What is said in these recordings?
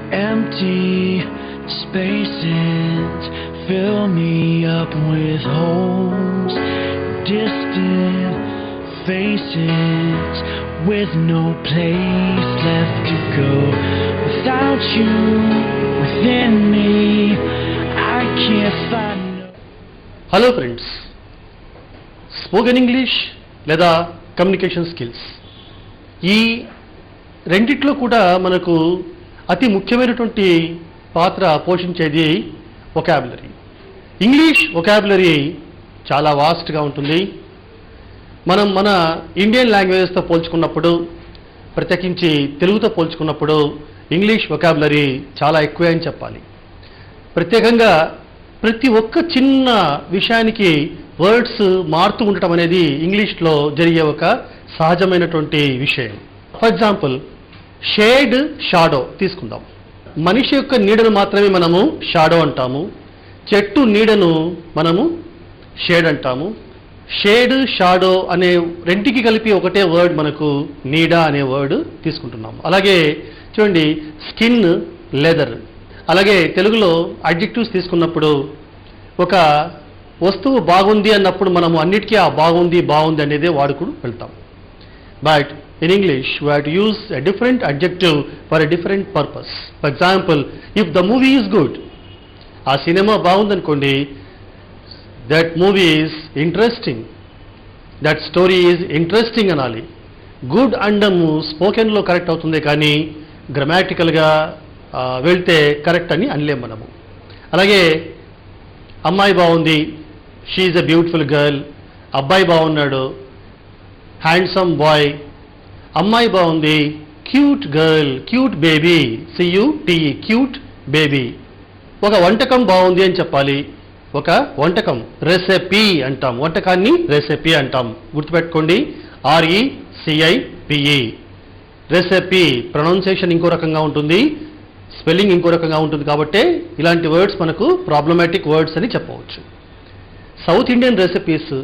Empty spaces fill me up with holes, distant faces with no place left to go. Without you within me, I can't find no. Hello friends, spoken English లేదా communication skills ఈ రెండిట్లో కూడా మనకు అతి ముఖ్యమైనటువంటి పాత్ర పోషించేది vocabulary. English vocabulary చాలా వాస్ట్గా ఉంటుంది. మనం మన ఇండియన్ లాంగ్వేజెస్తో పోల్చుకున్నప్పుడు, ప్రత్యేకించి తెలుగుతో పోల్చుకున్నప్పుడు ఇంగ్లీష్ వొకాబులరీ చాలా ఎక్కువే అని చెప్పాలి. ప్రత్యేకంగా ప్రతి ఒక్క చిన్న విషయానికి వర్డ్స్ మారుతూ ఉండటం అనేది ఇంగ్లీష్లో జరిగే ఒక సహజమైనటువంటి విషయం. ఫర్ ఎగ్జాంపుల్, షేడ్, షాడో తీసుకుందాం. మనిషి యొక్క నీడను మాత్రమే మనము షాడో అంటాము, చెట్టు నీడను మనము షేడ్ అంటాము. షేడ్, షాడో అనే రెంటికి కలిపి ఒకటే వర్డ్ మనకు నీడ అనే వర్డ్ తీసుకుంటున్నాము. అలాగే చూడండి, స్కిన్, లెదర్. అలాగే తెలుగులో అడ్జెక్టివ్స్ తీసుకున్నప్పుడు ఒక వస్తువు బాగుంది అన్నప్పుడు మనము అన్నిటికీ ఆ బాగుంది బాగుంది అనేదే వాడుకుని వెళ్తాం. But in English we have to use a different adjective for a different purpose. For example, if the movie is good, ఆ సినిమా బాగుందనుకోండి, that movie is interesting, that story is interesting అనాలి. గుడ్ అండము స్పోకెన్లో కరెక్ట్ అవుతుంది, కానీ గ్రామాటికల్గా వెళ్తే correct అని అనలేం మనము. అలాగే అమ్మాయి బాగుంది, she is a beautiful girl. అబ్బాయి బాగున్నాడు, హ్యాండ్సమ్ బాయ్. అమ్మాయి బాగుంది, cute girl, cute baby, CUTE, cute baby. ఒక వంటకం బాగుంది అని చెప్పాలి. ఒక వంటకం రెసిపీ అంటాం, వంటకాన్ని రెసిపీ అంటాం. గుర్తుపెట్టుకోండి, RECIPE. రెసిపీ ప్రొనౌన్సియేషన్ ఇంకో రకంగా ఉంటుంది, స్పెల్లింగ్ ఇంకో రకంగా ఉంటుంది. కాబట్టి ఇలాంటి వర్డ్స్ మనకు ప్రాబ్లమాటిక్ వర్డ్స్ అని చెప్పవచ్చు. South Indian recipes,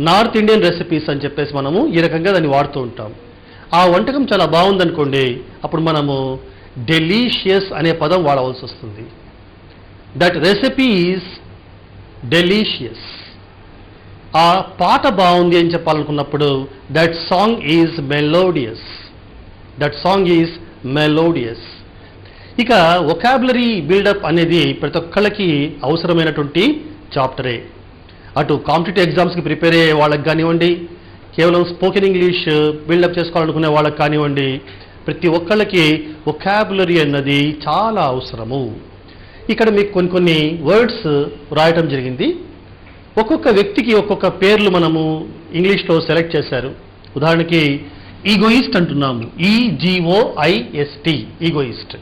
north Indian recipes అని చెప్పేసి మనము ఈ రకంగా దాన్ని వాడుతూ ఉంటాం. ఆ వంటకం చాలా బాగుందనుకోండి, అప్పుడు మనము డెలీషియస్ అనే పదం వాడవలసి వస్తుంది. That recipe is delicious. ఆ పాట బాగుంది అని చెప్పాలనుకున్నప్పుడు that song is melodious. That song is melodious. ఇక వొకాబులరీ బిల్డప్ అనేది ప్రతి ఒక్కళ్ళకి అవసరమైనటువంటి చాప్టరే. అటు కాంపిటేటివ్ ఎగ్జామ్స్కి ప్రిపేర్ అయ్యే వాళ్ళకి కానివ్వండి, కేవలం స్పోకెన్ ఇంగ్లీష్ బిల్డప్ చేసుకోవాలనుకునే వాళ్ళకి కానివ్వండి, ప్రతి ఒక్కళ్ళకి వొకాబులరీ అన్నది చాలా అవసరము. ఇక్కడ మీకు కొన్ని వర్డ్స్ రాయటం జరిగింది. ఒక్కొక్క వ్యక్తికి ఒక్కొక్క పేర్లు మనము ఇంగ్లీష్లో సెలెక్ట్ చేశారు. ఉదాహరణకి ఈగోయిస్ట్ అంటున్నాము, EGOIST, ఈగోయిస్ట్.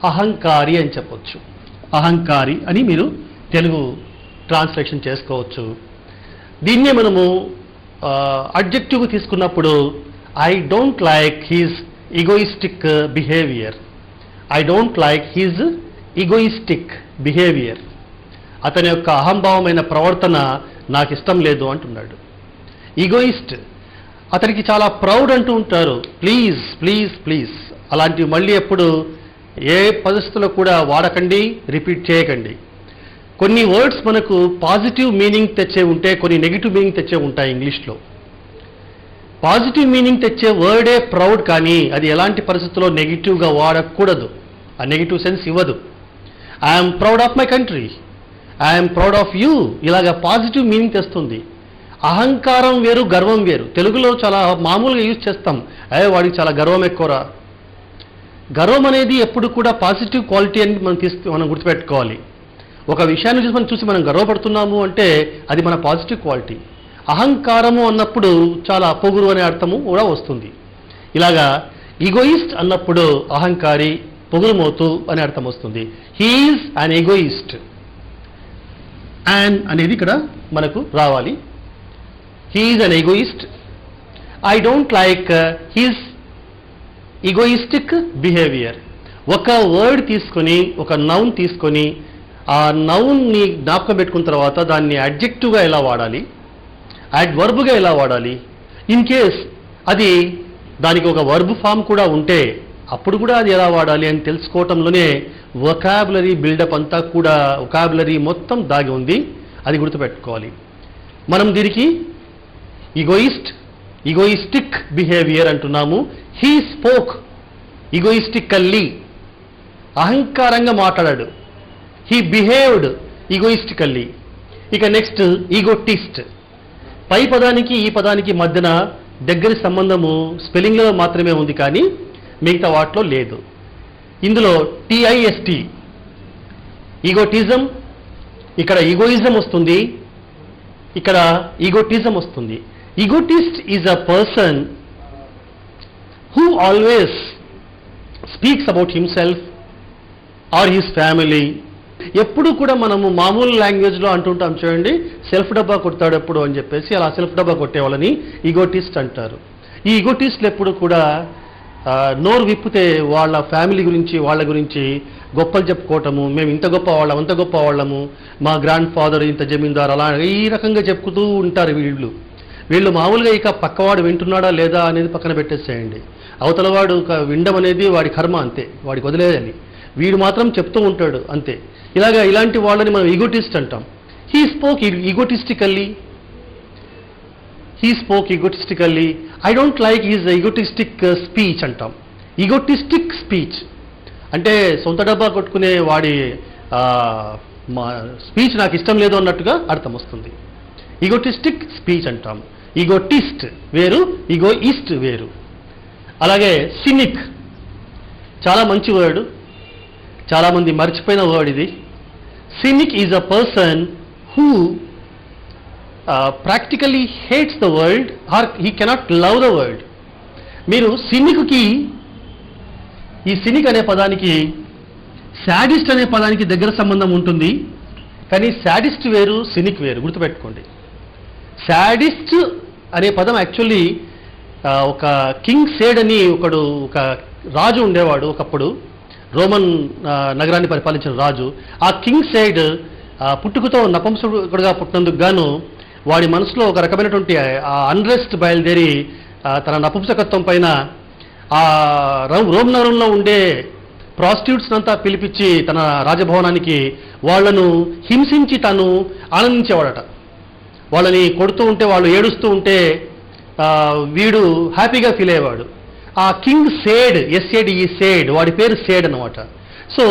అహంకారి అని చెప్పొచ్చు, అహంకారి అని మీరు తెలుగు ట్రాన్స్లేషన్ చేసుకోవచ్చు. దీన్నే మనము అడ్జెక్టివ్ తీసుకున్నప్పుడు I don't like his egoistic behaviour. I don't like his egoistic behaviour. అతని యొక్క అహంభావమైన ప్రవర్తన నాకు ఇష్టం లేదు అంటున్నాడు. ఈగోయిస్ట్, అతనికి చాలా ప్రౌడ్ అంటూ ఉంటారు, ప్లీజ్ ప్లీజ్ ప్లీజ్. అలాంటివి మళ్ళీ ఎప్పుడు ఏ పరిస్థితుల్లో కూడా వాడకండి, రిపీట్ చేయకండి. కొన్ని వర్డ్స్ మనకు పాజిటివ్ మీనింగ్ తెచ్చే ఉంటే, కొన్ని నెగిటివ్ మీనింగ్ తెచ్చే ఉంటాయి ఇంగ్లీష్లో. పాజిటివ్ మీనింగ్ తెచ్చే వర్డే ప్రౌడ్, కానీ అది ఎలాంటి పరిస్థితుల్లో నెగిటివ్గా వాడకూడదు. ఆ నెగిటివ్ సెన్స్ ఇవ్వదు. I'm proud of my country, I'm proud of you, ఇలాగా పాజిటివ్ మీనింగ్ తెస్తుంది. అహంకారం వేరు, గర్వం వేరు. తెలుగులో చాలా మామూలుగా యూజ్ చేస్తాం, వాడికి చాలా గర్వం ఎక్కువరా. గర్వం అనేది ఎప్పుడు కూడా పాజిటివ్ క్వాలిటీ అని మనం గుర్తుపెట్టుకోవాలి. ఒక విషయాన్ని చూసి మనం గర్వపడుతున్నాము అంటే అది మన పాజిటివ్ క్వాలిటీ. అహంకారము అన్నప్పుడు చాలా పొగురు అనే అర్థము కూడా వస్తుంది. ఇలాగా ఈగోయిస్ట్ అన్నప్పుడు అహంకారి, పొగురుమోతు అనే అర్థం వస్తుంది. He's an egoist. యాన్ అనేది ఇక్కడ మనకు రావాలి. He is an egoist. I don't like his egoistic behaviour. ఒక వర్డ్ తీసుకొని, ఒక నౌన్ తీసుకొని, ఆ నౌన్ని జ్ఞాపకం పెట్టుకున్న తర్వాత దాన్ని అడ్జెక్టివ్గా ఎలా వాడాలి, వర్బ్గా ఎలా వాడాలి. ఇన్ కేస్ అది దానికి ఒక వర్బ్ ఫామ్ కూడా ఉంటే అప్పుడు కూడా అది ఎలా వాడాలి అని తెలుసుకోవటంలోనే వొకాబులరీ బిల్డప్ అంతా కూడా, వొకాబులరీ మొత్తం దాగి ఉంది. అది గుర్తుపెట్టుకోవాలి. మనం దీనికి ఈగోయిస్టిక్ బిహేవియర్ అంటున్నాము. హీ స్పోక్ ఈగోయిస్టికల్లీ, అహంకారంగా మాట్లాడాడు. He behaved egoistically. ఇక నెక్స్ట్ ఈగోటిస్ట్. పై పదానికి ఈ పదానికి మధ్యన దగ్గరి సంబంధము స్పెల్లింగ్లో మాత్రమే ఉంది, కానీ మిగతా వాటిలో లేదు. ఇందులో టిఐఎస్టి ఈగోటిజం, ఇక్కడ ఈగోయిజం వస్తుంది, ఇక్కడ ఈగోటిజం వస్తుంది. Egotist is a person who always speaks about himself or his family. ఎప్పుడు కూడా మనము మామూలు లాంగ్వేజ్లో అంటుంటాం చూడండి, సెల్ఫ్ డబ్బా కొడతాడు ఎప్పుడు అని చెప్పేసి, అలా సెల్ఫ్ డబ్బా కొట్టే వాళ్ళని ఈగోటిస్ట్ అంటారు. ఈ ఈగోటిస్టులు ఎప్పుడు కూడా నోరు విప్పితే వాళ్ళ ఫ్యామిలీ గురించి, వాళ్ళ గురించి గొప్పలు చెప్పుకోవటము, మేము ఇంత గొప్ప వాళ్ళం, అంత గొప్ప వాళ్ళము, మా గ్రాండ్ ఫాదర్ ఇంత జమీందారు, అలా ఈ రకంగా చెప్పుతూ ఉంటారు వీళ్ళు మామూలుగా. ఇక పక్కవాడు వింటున్నాడా లేదా అనేది పక్కన పెట్టేసేయండి. అవతలవాడు వినడం అనేది వాడి కర్మ, అంతే, వాడికి వదిలేయాలి. వీడు మాత్రం చెప్తూ ఉంటాడు అంతే. ఇలాంటి వాళ్ళని మనం ఈగోటిస్ట్ అంటాం. He spoke egotistically. I don't like his egotistic speech అంటాం. ఈగోటిస్టిక్ స్పీచ్ అంటే సొంత డబ్బా కొట్టుకునే వాడి స్పీచ్ నాకు ఇష్టం లేదు అన్నట్టుగా అర్థం వస్తుంది. ఈగోటిస్టిక్ స్పీచ్ అంటాం. ఈగోటిస్ట్ వేరు, ఈగోయిస్ట్ వేరు. అలాగే సినిక్, చాలా మంచి వర్డ్, చాలామంది మర్చిపోయిన వర్డ్ ఇది. Cynic is a person who practically hates the world or he cannot love the world. మీరు సినిక్కి, ఈ సినిక్ అనే పదానికి శాడిస్ట్ అనే పదానికి దగ్గర సంబంధం ఉంటుంది, కానీ శాడిస్ట్ వేరు, సినిక్ వేరు, గుర్తుపెట్టుకోండి. శాడిస్ట్ అనే పదం యాక్చువల్లీ ఒక కింగ్ సేడ్ అని ఒక రాజు ఉండేవాడు ఒకప్పుడు, రోమన్ నగరాన్ని పరిపాలించిన రాజు. ఆ కింగ్ సైడ్ పుట్టుకతో నపుంసకుడుగా పుట్టినందుకు గాను వాడి మనసులో ఒక రకమైనటువంటి అన్రెస్ట్ బయలుదేరి తన నపుంసకత్వం పైన ఆ రోమ్ నగరంలో ఉండే ప్రాస్టిట్యూట్స్ అంతా పిలిపించి తన రాజభవనానికి వాళ్లను హింసించి తాను ఆనందించేవాడట. వాళ్ళని కొడుతూ ఉంటే, వాళ్ళు ఏడుస్తూ ఉంటే వీడు హ్యాపీగా ఫీల్ అయ్యేవాడు. ఆ కింగ్ సేడ్, ఎస్ఏడిఈ సేడ్, వాడి పేరు సేడ్ అనమాట. సో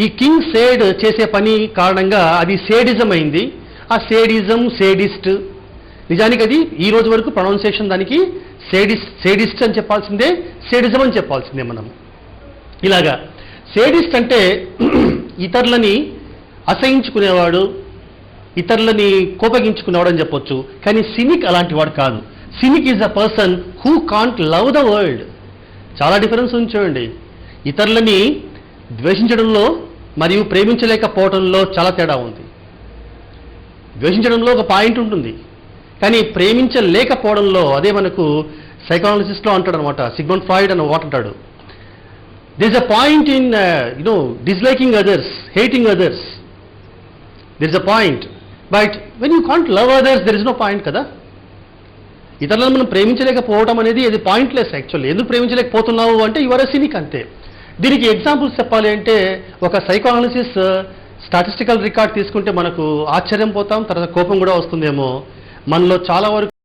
ఈ కింగ్ సేడ్ చేసే పని కారణంగా అది సేడిజం అయింది. ఆ సేడిస్ట్, నిజానికి అది ఈ రోజు వరకు ప్రొనౌన్సియేషన్ దానికి సేడిస్ట్ అని చెప్పాల్సిందే, సేడిజం అని చెప్పాల్సిందే మనం. ఇలాగా సేడిస్ట్ అంటే ఇతరులని అసహించుకునేవాడు, ఇతరులని కోపగించుకునేవాడు అని చెప్పొచ్చు. కానీ సినిక్ అలాంటి వాడు కాదు. Cynic is a person who can't love the world. చాలా డిఫరెన్స్ ఉంది చూడండి. ఇతరులని ద్వేషించడంలో మరియు ప్రేమించలేకపోవడంలో చాలా తేడా ఉంది. ద్వేషించడంలో ఒక పాయింట్ ఉంటుంది, కానీ ప్రేమించలేకపోవడంలో, అదే మనకు సైకాలజిస్ట్లో అంటాడు అనమాట, సిగ్మండ్ ఫ్రాయిడ్ అని అంటాడు, there is a point in disliking others, hating others. There is a point, but when you can't love others, there is no point కదా. ఇతరులను మనం ప్రేమించలేకపోవడం అనేది అది పాయింట్లెస్ యాక్చువల్లీ. ఎందుకు ప్రేమించలేకపోతున్నావు అంటే యువర్ ఎ సినిక్ అంతే. దీనికి ఎగ్జాంపుల్స్ చెప్పాలి అంటే ఒక సైకాలజిస్ట్ స్టాటిస్టికల్ రికార్డ్ తీసుకుంటే మనకు ఆశ్చర్యం పోతాం, తర్వాత కోపం కూడా వస్తుందేమో. మనలో చాలా వరకు